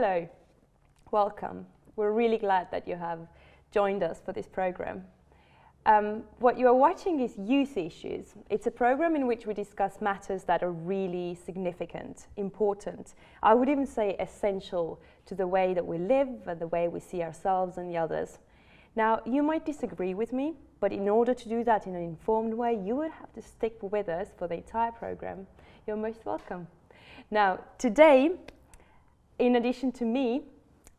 Hello, welcome. We're really glad that you have joined us for this program. What you are watching is Youth Issues. It's a program in which we discuss matters that are really significant, important. I would even say essential to the way that we live and the way we see ourselves and the others. Now, you might disagree with me, but in order to do that in an informed way, you would have to stick with us for the entire program. You're most welcome. Now, today, in addition to me,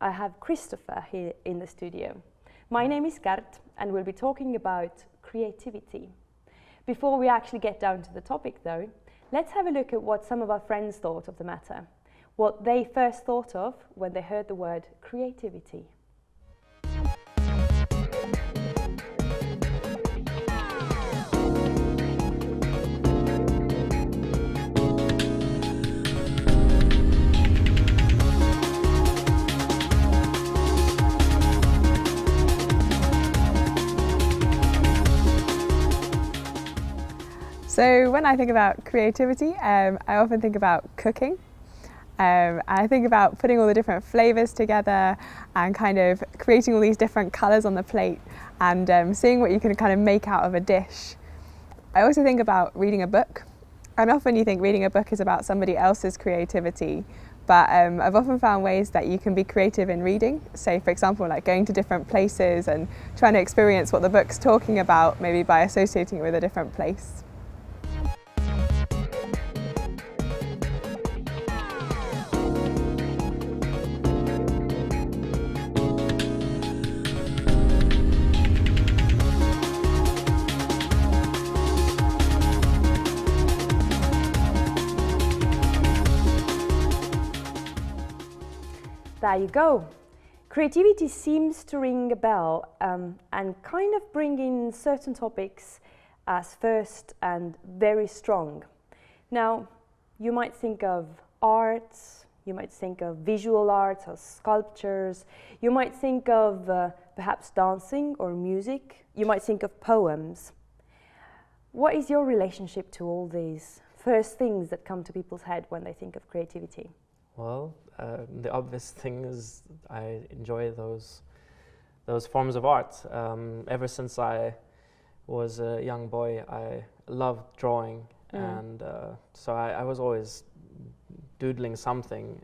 I have Christopher here in the studio. My name is Gert, and we'll be talking about creativity. Before we actually get down to the topic, though, let's have a look at what some of our friends thought of the matter, what they first thought of when they heard the word creativity. So when I think about creativity, I often think about cooking. I think about putting all the different flavours together and kind of creating all these different colours on the plate and seeing what you can kind of make out of a dish. I also think about reading a book. And often you think reading a book is about somebody else's creativity, but I've often found ways that you can be creative in reading. So for example, like going to different places and trying to experience what the book's talking about, maybe by associating it with a different place. There you go. Creativity seems to ring a bell and kind of bring in certain topics as first and very strong. Now, you might think of arts, you might think of visual arts or sculptures, you might think of perhaps dancing or music, you might think of poems. What is your relationship to all these first things that come to people's head when they think of creativity? Well, the obvious thing is I enjoy those forms of art. Ever since I was a young boy, I loved drawing, and so I was always doodling something.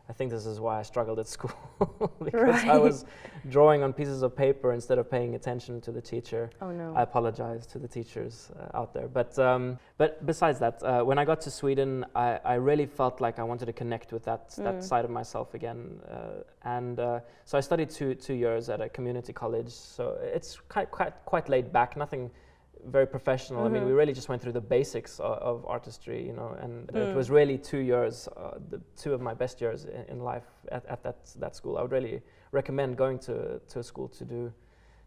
I think this is why I struggled at school because I was drawing on pieces of paper instead of paying attention to the teacher. Oh no! I apologize to the teachers out there, but besides that, when I got to Sweden, I really felt like I wanted to connect with that side of myself again, and so I studied two years at a community college. So it's quite laid back, nothing very professional. I mean, we really just went through the basics of artistry, you know, and it was really 2 years, two of my best years in life at that school. I would really recommend going to a school to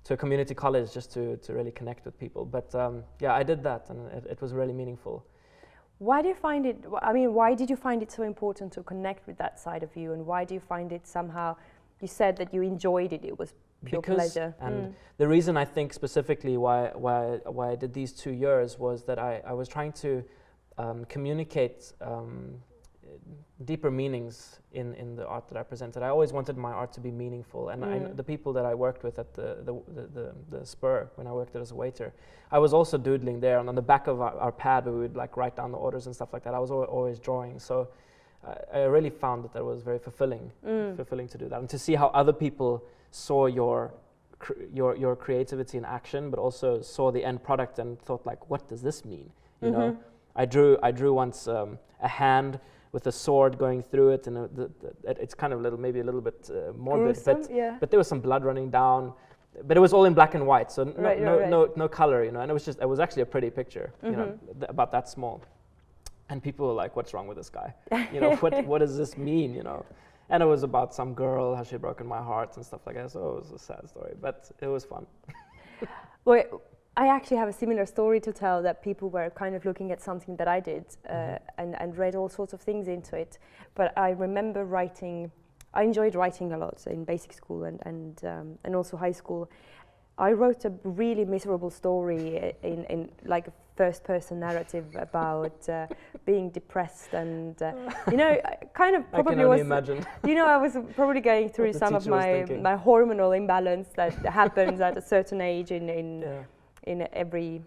a community college just to really connect with people. But yeah, I did that, and it was really meaningful. Why do you find it, I mean, why did you find it so important to connect with that side of you, and why do you find it somehow, you said that you enjoyed it, it was pure pleasure. And the reason I think specifically why I did these 2 years was that I was trying to communicate deeper meanings in the art that I presented. I always wanted my art to be meaningful, and the people that I worked with at the Spur, when I worked as a waiter, I was also doodling there, and on the back of our pad we would like write down the orders and stuff like that. I was always drawing, so I really found that was very fulfilling to do that, and to see how other people saw your creativity in action, but also saw the end product and thought like, what does this mean? You know, I drew once a hand with a sword going through it, and it's kind of maybe a little bit morbid, but there was some blood running down, but it was all in black and white, so no color, you know, and it was actually a pretty picture, you know, about that small. And people were like, what's wrong with this guy? You know, what does this mean, you know? And it was about some girl, how she had broken my heart and stuff like that, so it was a sad story, but it was fun. Well, I actually have a similar story to tell, that people were kind of looking at something that I did and read all sorts of things into it. But I remember writing, I enjoyed writing a lot in basic school and also high school. I wrote a really miserable story in like a first-person narrative about being depressed, and you know, kind of probably I can only imagine. You know, I was probably going through some of my hormonal imbalance that happens at a certain age in every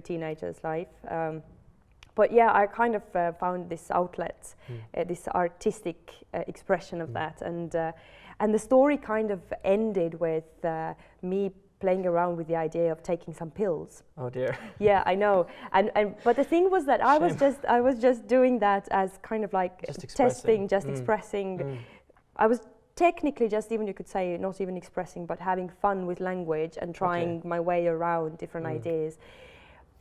teenager's life. But yeah, I kind of found this outlet, this artistic expression of that, and the story kind of ended with me playing around with the idea of taking some pills. Oh dear. Yeah, I know. And but the thing was that I was just doing that as kind of like testing, expressing. I was technically just, even you could say, not even expressing, but having fun with language and trying my way around different ideas.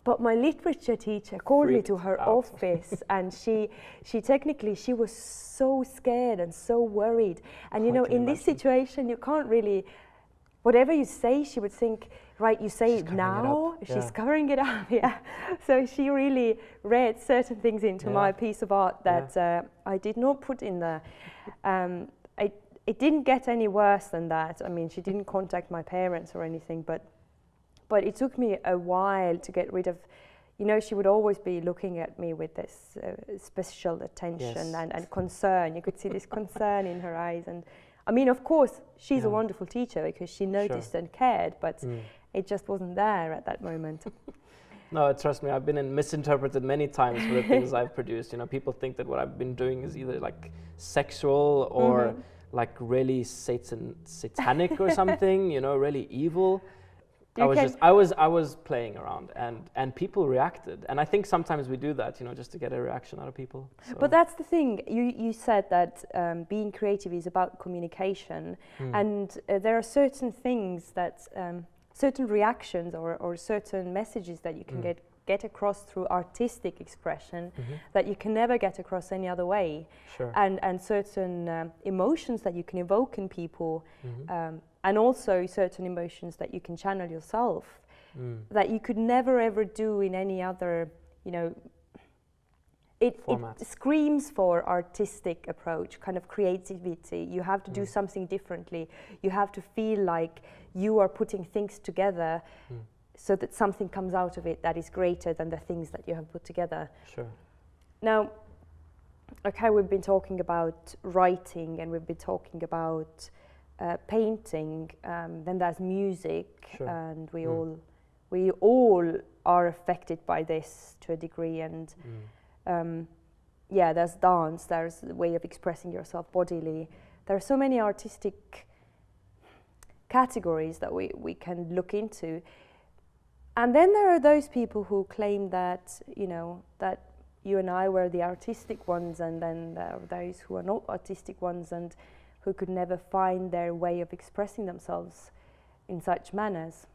But my literature teacher called me to her office, and she was so scared and so worried. And you know, in this situation, you can't really, whatever you say, she would think, right, you say it now. She's covering it up, yeah. So she really read certain things into my piece of art that I did not put in there. It didn't get any worse than that. I mean, she didn't contact my parents or anything, but it took me a while to get rid of, you know, she would always be looking at me with this special attention and concern. You could see this concern in her eyes. And I mean, of course, she's a wonderful teacher because she noticed and cared, but it just wasn't there at that moment. No, trust me, I've been misinterpreted many times for the things I've produced. You know, people think that what I've been doing is either like sexual or like really satanic or something, you know, really evil. I was playing around, and people reacted, and I think sometimes we do that, you know, just to get a reaction out of people. So. But that's the thing. You said that being creative is about communication, and there are certain things that certain reactions or certain messages that you can get across through artistic expression that you can never get across any other way. Sure. And certain emotions that you can evoke in people. And also certain emotions that you can channel yourself that you could never ever do in any other, you know, it screams for artistic approach, kind of creativity. You have to do something differently. You have to feel like you are putting things together so that something comes out of it that is greater than the things that you have put together. Sure. Now, okay, we've been talking about writing, and we've been talking about painting, then there's music, and we all are affected by this to a degree, and there's dance, there's a way of expressing yourself bodily. There are so many artistic categories that we can look into, and then there are those people who claim that, you know, that you and I were the artistic ones, and then there are those who are not artistic ones and who could never find their way of expressing themselves in such manners.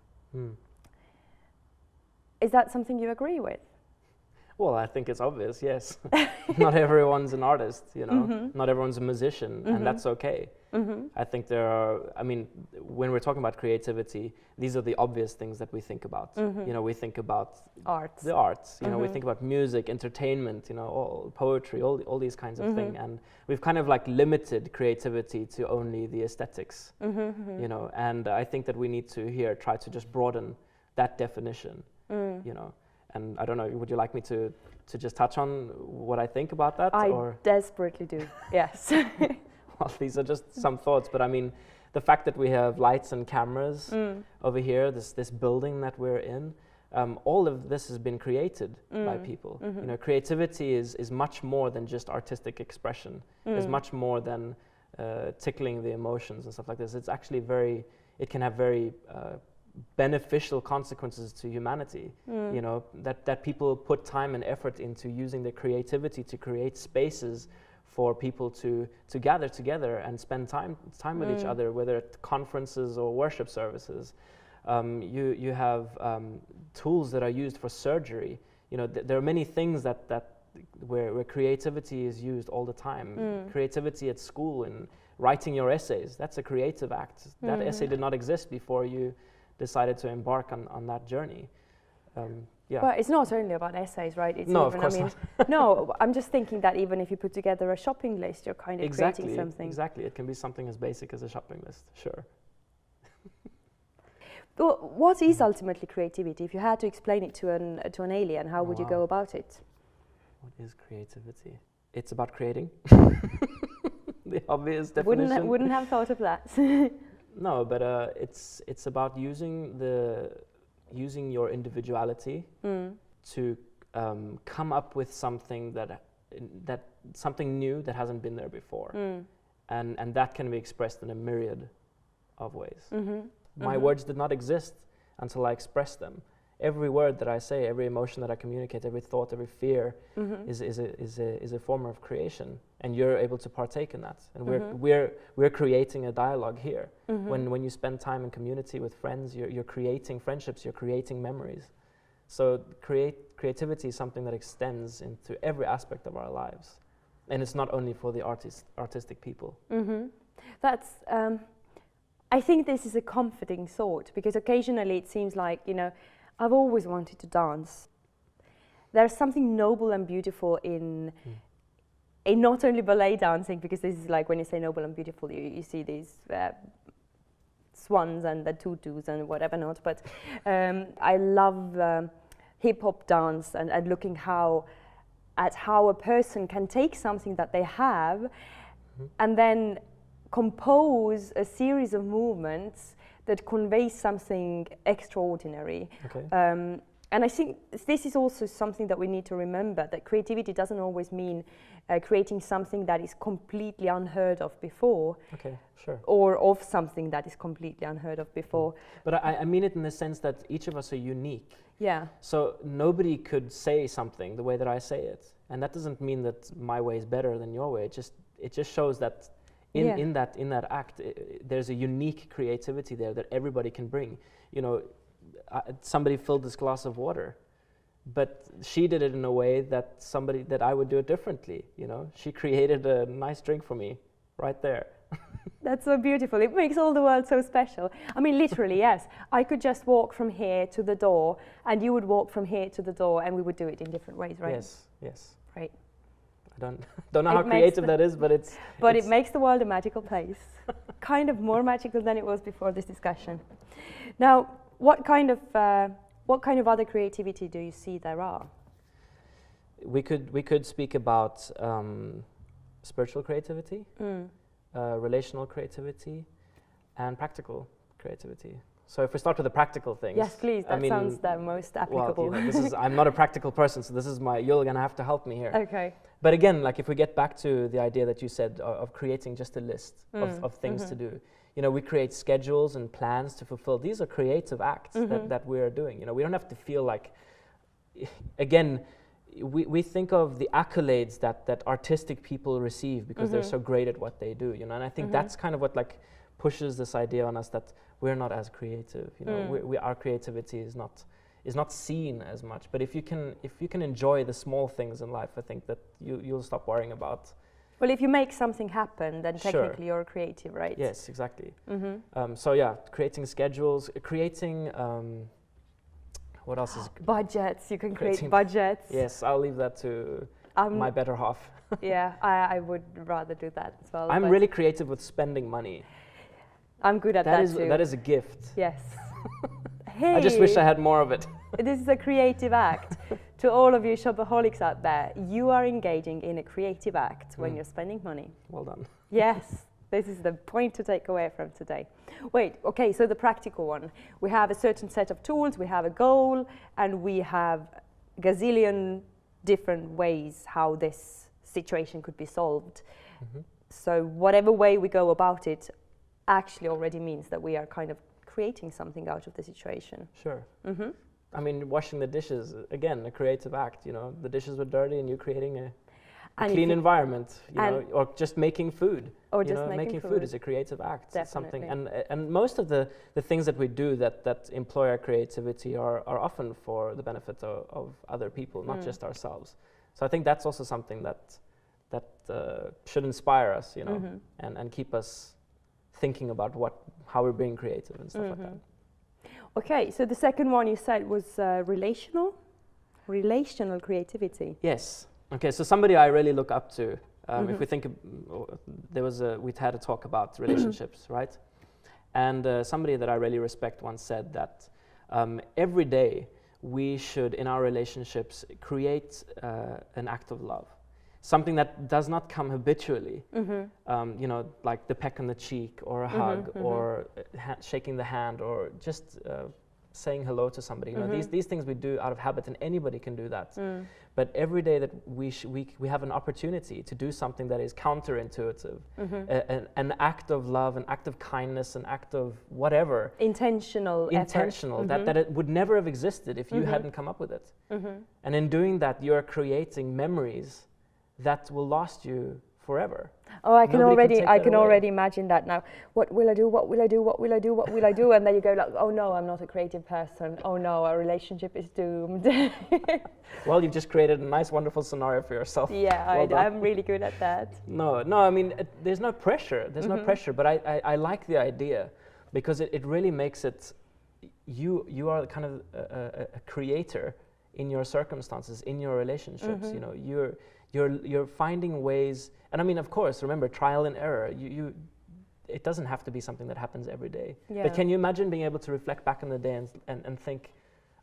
Is that something you agree with? Well, I think it's obvious, yes. Not everyone's an artist, you know, not everyone's a musician, and that's okay. I think there are, I mean, when we're talking about creativity, these are the obvious things that we think about. You know, we think about the arts, you know, we think about music, entertainment, you know, all poetry, all these kinds of things, and we've kind of like limited creativity to only the aesthetics, you know, and I think that we need to here try to just broaden that definition, you know. And I don't know, would you like me to just touch on what I think about that? I desperately do, yes. Well, these are just some thoughts, but I mean, the fact that we have lights and cameras over here, this building that we're in, all of this has been created by people. You know, creativity is much more than just artistic expression. It's much more than tickling the emotions and stuff like this. It's actually it can have very beneficial consequences to humanity. You know, that people put time and effort into using their creativity to create spaces for people to gather together and spend time with each other, whether at conferences or worship services. You have tools that are used for surgery. You know, there are many things where creativity is used all the time. Creativity at school and writing your essays, that's a creative act. That essay did not exist before you decided to embark on that journey. Yeah. But it's not only about essays, right? It's no, even, of course not. No, I'm just thinking that even if you put together a shopping list, you're kind of creating something. Exactly, it can be something as basic as a shopping list, sure. Well, what is ultimately creativity? If you had to explain it to an alien, how would you go about it? What is creativity? It's about creating. The obvious definition. Wouldn't have thought of that. No, but it's about using your individuality to come up with something that something new that hasn't been there before, and that can be expressed in a myriad of ways. My words did not exist until I expressed them. Every word that I say, every emotion that I communicate, every thought, every fear is a form of creation, and you're able to partake in that. And we're creating a dialogue here. When you spend time in community with friends, you're creating friendships, you're creating memories. So creativity is something that extends into every aspect of our lives, and it's not only for the artistic people. That's. I think this is a comforting thought, because occasionally it seems like, I've always wanted to dance. There's something noble and beautiful in not only ballet dancing, because this is like when you say noble and beautiful, you see these swans and the tutus and whatever not, but I love hip-hop dance and looking at how a person can take something that they have and then compose a series of movements that conveys something extraordinary. Okay. And I think this is also something that we need to remember, that creativity doesn't always mean creating something that is completely unheard of before. Okay, sure. Or of something that is completely unheard of before. But I mean it in the sense that each of us are unique. Yeah. So nobody could say something the way that I say it. And that doesn't mean that my way is better than your way. It just shows that in that act, there's a unique creativity there that everybody can bring. Somebody filled this glass of water, but she did it in a way that I would do it differently. She created a nice drink for me right there. That's so beautiful. It makes all the world so special. I mean, literally, yes. I could just walk from here to the door, and you would walk from here to the door, and we would do it in different ways, right? Yes. Right. I don't know how creative that is, but it makes the world a magical place. Kind of more magical than it was before this discussion. Now, what kind of other creativity do you see there are? We could speak about spiritual creativity, relational creativity, and practical creativity. So if we start with the practical things. Yes, please. That sounds the most applicable. Well, I'm not a practical person, so you're gonna have to help me here. Okay. But again, like if we get back to the idea that you said of creating just a list of things to do, we create schedules and plans to fulfill. These are creative acts that we are doing. We don't have to feel like, again, we think of the accolades that artistic people receive because they're so great at what they do. And I think that's kind of what pushes this idea on us that we're not as creative. Our creativity is not seen as much. But if you can enjoy the small things in life, I think that you'll stop worrying about. Well, if you make something happen, then technically you're creative, right? Yes, exactly. Creating schedules, creating what else is budgets? You can create budgets. Yes, I'll leave that to my better half. Yeah, I would rather do that as well. I'm really creative with spending money. I'm good at that too. That is a gift. Yes. Hey, I just wish I had more of it. This is a creative act. To all of you shopaholics out there, you are engaging in a creative act when you're spending money. Well done. Yes, this is the point to take away from today. Wait, okay, so the practical one. We have a certain set of tools, we have a goal, and we have a gazillion different ways how this situation could be solved. So whatever way we go about it actually already means that we are kind of creating something out of the situation. Sure. I mean, washing the dishes, again, a creative act. The dishes were dirty and you're creating a clean environment, or just making food. Or just making food is a creative act. Definitely. It's something, and most of the things that we do that employ our creativity are often for the benefit of other people, not just ourselves. So I think that's also something that should inspire us, and keep us thinking about how we're being creative and stuff like that. Okay, so the second one you said was relational creativity. Yes. Okay, so somebody I really look up to. If we think, we'd had a talk about relationships, right? And somebody that I really respect once said that every day we should, in our relationships, create an act of love. Something that does not come habitually, you know, like the peck on the cheek or a hug or shaking the hand or just saying hello to somebody. You know, these things we do out of habit, and anybody can do that. But every day that we have an opportunity to do something that is counterintuitive, an act of love, an act of kindness, an act of whatever. Intentional effort. that it would never have existed if you hadn't come up with it. And in doing that, you are creating memories that will last you forever. Oh, I can already imagine that now. What will I do? What will I do? What will I do? What will I do? And then you go like, oh no, I'm not a creative person. Oh no, our relationship is doomed. Well, you've just created a nice, wonderful scenario for yourself. Yeah, I'm really good at that. No, I mean, there's no pressure. There's no pressure, but I like the idea because it really makes it, you are kind of a creator in your circumstances, in your relationships. You know, you're finding ways, and I mean, of course, remember, trial and error. It doesn't have to be something that happens every day. Yeah. But can you imagine being able to reflect back in the day and think,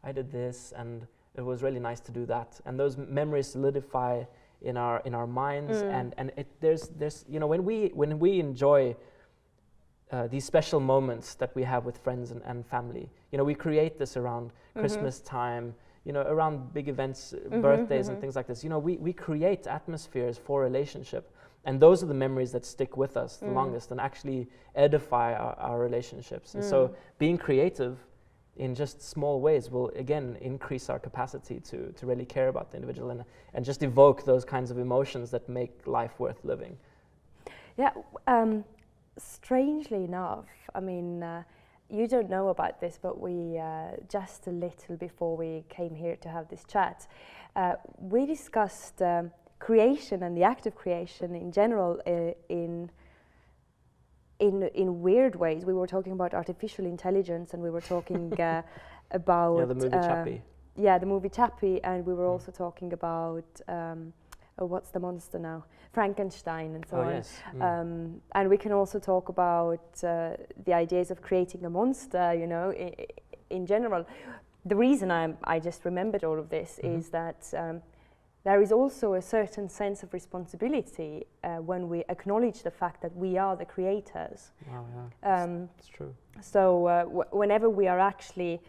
I did this, and it was really nice to do that, and those memories solidify in our minds, and there's you know, when we enjoy these special moments that we have with friends and family, you know, we create this around Christmas time. You know, around big events, birthdays and things like this, you know, we create atmospheres for relationship, and those are the memories that stick with us the longest and actually edify our relationships. And so being creative in just small ways will, again, increase our capacity to really care about the individual and just evoke those kinds of emotions that make life worth living. Yeah, strangely enough, I mean, you don't know about this, but we, just a little before we came here to have this chat, we discussed creation and the act of creation in general in weird ways. We were talking about artificial intelligence, and we were talking about... the movie Chappie. Yeah, the movie Chappie, and we were also talking about... what's the monster now? Frankenstein and so on. Yes. And we can also talk about the ideas of creating a monster, you know, in general. The reason I just remembered all of this is that there is also a certain sense of responsibility when we acknowledge the fact that we are the creators. Wow, yeah. It's true. So whenever we are actually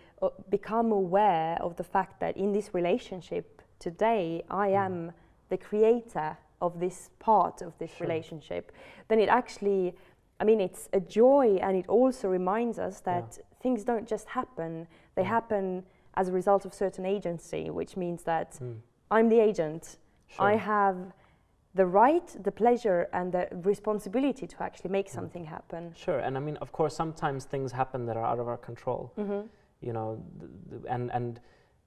become aware of the fact that in this relationship today I am the creator of this part of this relationship, then it actually, I mean, it's a joy, and it also reminds us that things don't just happen, they happen as a result of certain agency, which means that I'm the agent. I have the right, the pleasure, and the responsibility to actually make something happen. Sure, and I mean, of course, sometimes things happen that are out of our control, you know,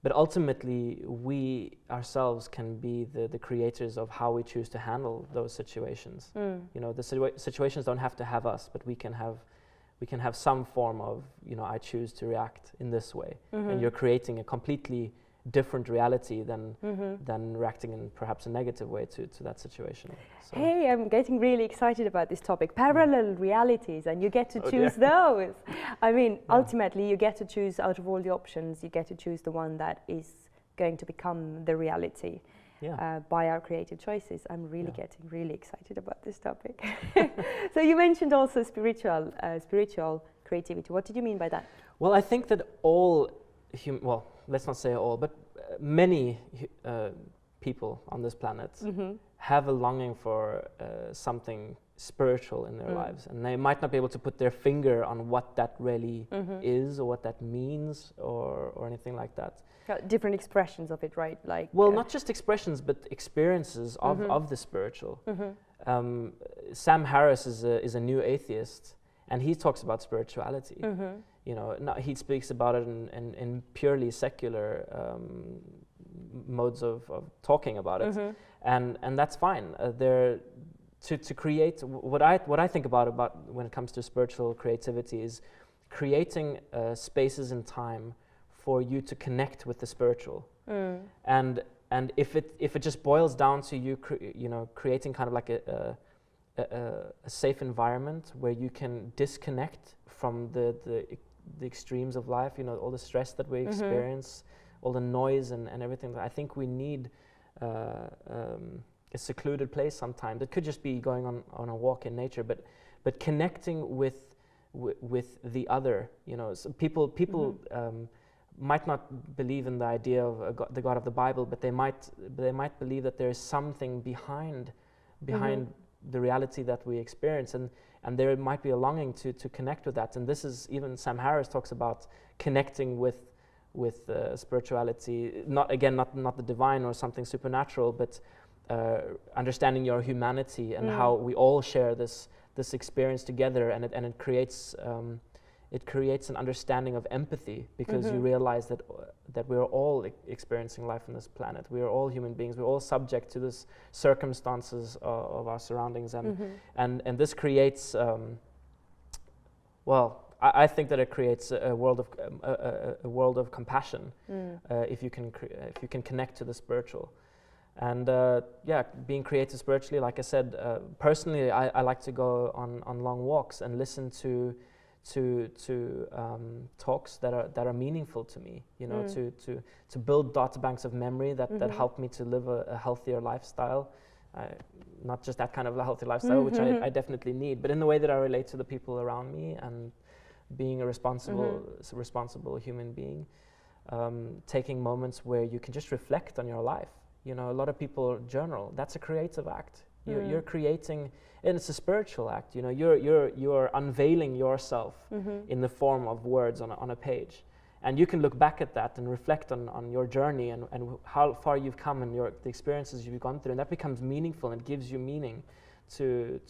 but ultimately, we ourselves can be the creators of how we choose to handle those situations. You know, the situations don't have to have us, but we can have some form of, you know, I choose to react in this way, and you're creating a completely different reality than reacting in perhaps a negative way to that situation. So. Hey, I'm getting really excited about this topic. Parallel realities, and you get to choose those. I mean, ultimately, you get to choose out of all the options, you get to choose the one that is going to become the reality by our creative choices. I'm really getting really excited about this topic. So you mentioned also spiritual creativity. What did you mean by that? Well, I think that all let's not say all, but many people on this planet have a longing for something spiritual in their lives, and they might not be able to put their finger on what that really is or what that means or anything like that. Different expressions of it, right? Like not just expressions, but experiences of the spiritual. Sam Harris is a new atheist, and he talks about spirituality. You know, he speaks about it in purely secular modes of talking about it, and that's fine. To create what I think about when it comes to spiritual creativity is creating spaces in time for you to connect with the spiritual, and if it just boils down to you creating kind of like a safe environment where you can disconnect from the extremes of life, all the stress that we experience, all the noise and everything. I think we need a secluded place sometimes. It could just be going on a walk in nature, but connecting with the other. So people might not believe in the idea of the God of the Bible, but they might believe that there is something behind the reality that we experience, and there might be a longing to connect with that. And this is, even Sam Harris talks about connecting with spirituality, not the divine or something supernatural, but understanding your humanity and how we all share this experience together, and it creates an understanding of empathy, because you realize that we're all experiencing life on this planet. We are all human beings. We're all subject to this circumstances of our surroundings, and this creates I think that it creates a world of compassion if you can connect to the spiritual. And being creative spiritually, like I said, personally, I like to go on long walks and listen to talks that are meaningful to me. To build data banks of memory that help me to live a healthier lifestyle. Not just that kind of a healthy lifestyle, which I definitely need, but in the way that I relate to the people around me, and being a responsible human being. Taking moments where you can just reflect on your life. A lot of people journal. That's a creative act. You're creating, and it's a spiritual act. You're unveiling yourself in the form of words on a page, and you can look back at that and reflect on your journey and how far you've come and the experiences you've gone through, and that becomes meaningful and gives you meaning to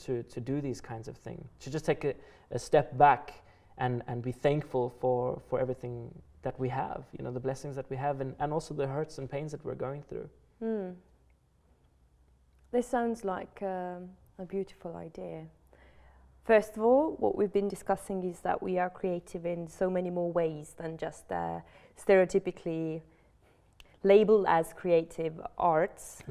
do these kinds of things. To just take a step back and be thankful for everything that we have. The blessings that we have, and also the hurts and pains that we're going through. This sounds like a beautiful idea. First of all, what we've been discussing is that we are creative in so many more ways than just stereotypically labeled as creative arts,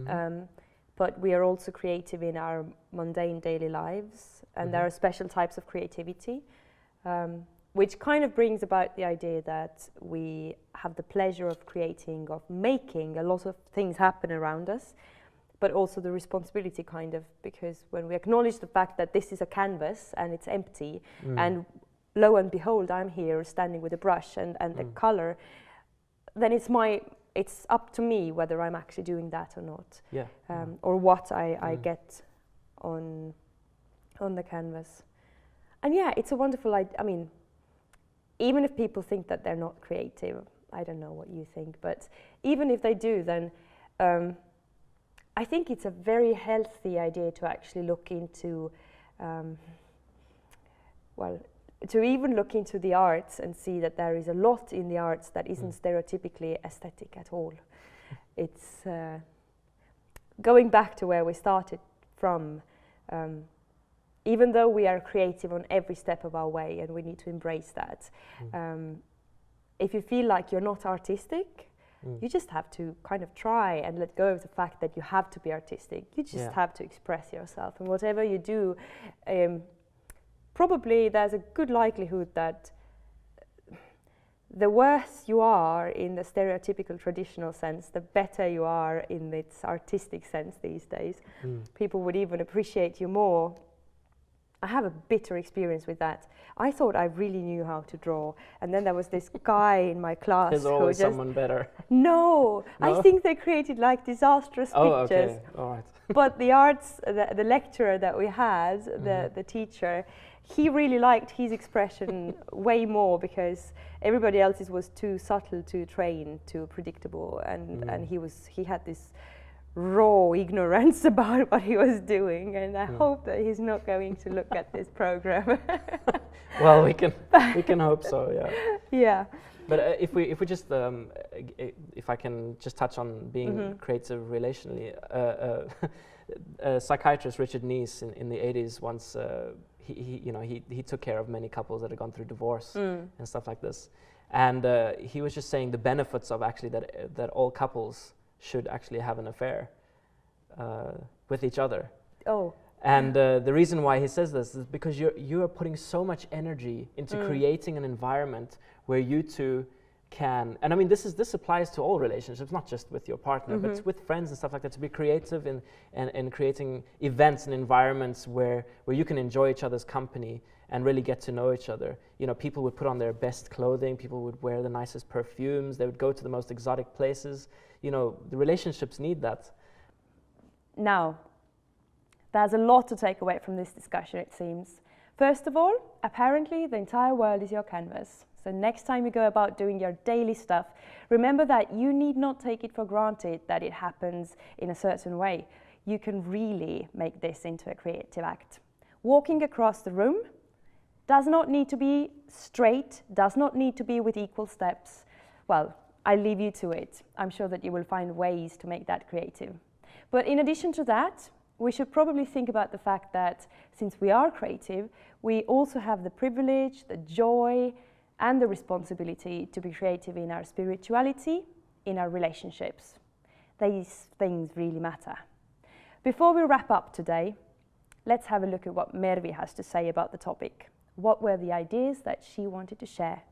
but we are also creative in our mundane daily lives, and there are special types of creativity, which kind of brings about the idea that we have the pleasure of creating, of making a lot of things happen around us, but also the responsibility kind of, because when we acknowledge the fact that this is a canvas and it's empty, and lo and behold, I'm here standing with a brush and the color, then it's up to me whether I'm actually doing that or not, or what I get on the canvas. And it's a wonderful idea. I mean, even if people think that they're not creative, I don't know what you think, but even if they do, then I think it's a very healthy idea to actually look into, to even look into the arts and see that there is a lot in the arts that isn't stereotypically aesthetic at all. It's going back to where we started from. Even though we are creative on every step of our way, and we need to embrace that. If you feel like you're not artistic, you just have to kind of try and let go of the fact that you have to be artistic. You just have to express yourself, and whatever you do, probably there's a good likelihood that the worse you are in the stereotypical traditional sense, the better you are in its artistic sense these days. People would even appreciate you more. I have a bitter experience with that. I thought I really knew how to draw, and then there was this guy in my class. There's always someone better. No, I think they created like disastrous pictures. Okay, all right. But the arts, the lecturer that we had, the teacher, he really liked his expression way more, because everybody else's was too subtle, too trained, too predictable, and he had this raw ignorance about what he was doing, and I hope that he's not going to look at this program. Well, we can hope so. Yeah. But if we just if I can just touch on being creative relationally, psychiatrist Richard Neese in the 80s once he took care of many couples that had gone through divorce and stuff like this, and he was just saying the benefits of actually that all couples should actually have an affair with each other. And the reason why he says this is because you are putting so much energy into creating an environment where you two can, and I mean this applies to all relationships, not just with your partner, but with friends and stuff like that, to be creative in creating events and environments where you can enjoy each other's company and really get to know each other. You know, people would put on their best clothing, people would wear the nicest perfumes, they would go to the most exotic places. You know, the relationships need that. Now, there's a lot to take away from this discussion, it seems. First of all, apparently the entire world is your canvas. So next time you go about doing your daily stuff, remember that you need not take it for granted that it happens in a certain way. You can really make this into a creative act. Walking across the room does not need to be straight, does not need to be with equal steps. Well, I leave you to it. I'm sure that you will find ways to make that creative. But in addition to that, we should probably think about the fact that since we are creative, we also have the privilege, the joy, and the responsibility to be creative in our spirituality, in our relationships. These things really matter. Before we wrap up today, let's have a look at what Mervi has to say about the topic. What were the ideas that she wanted to share?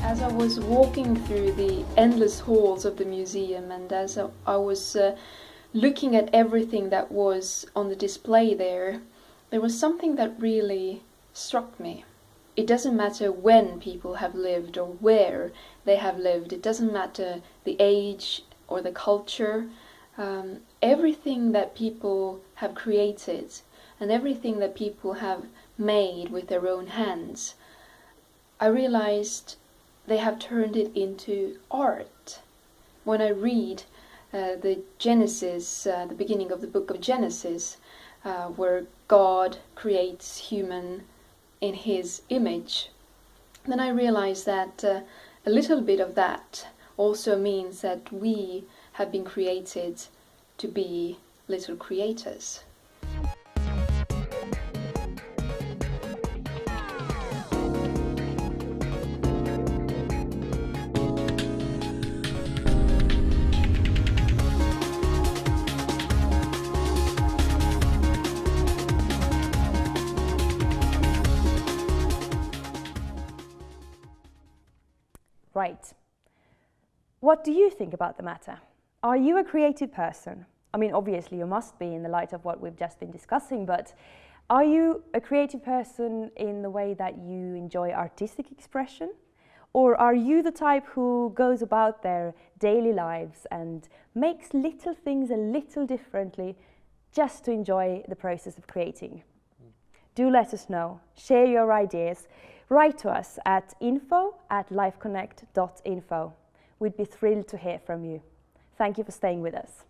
As I was walking through the endless halls of the museum, and as I was looking at everything that was on the display there was something that really struck me. It doesn't matter when people have lived or where they have lived. It doesn't matter the age or the culture. Everything that people have created and everything that people have made with their own hands, I realized they have turned it into art. When I read the Genesis, the beginning of the book of Genesis, where God creates human in his image, then I realize that a little bit of that also means that we have been created to be little creators. Right. What do you think about the matter? Are you a creative person? I mean, obviously you must be in the light of what we've just been discussing, but are you a creative person in the way that you enjoy artistic expression? Or are you the type who goes about their daily lives and makes little things a little differently just to enjoy the process of creating? Do let us know. Share your ideas. Write to us at info@lifeconnect.info. We'd be thrilled to hear from you. Thank you for staying with us.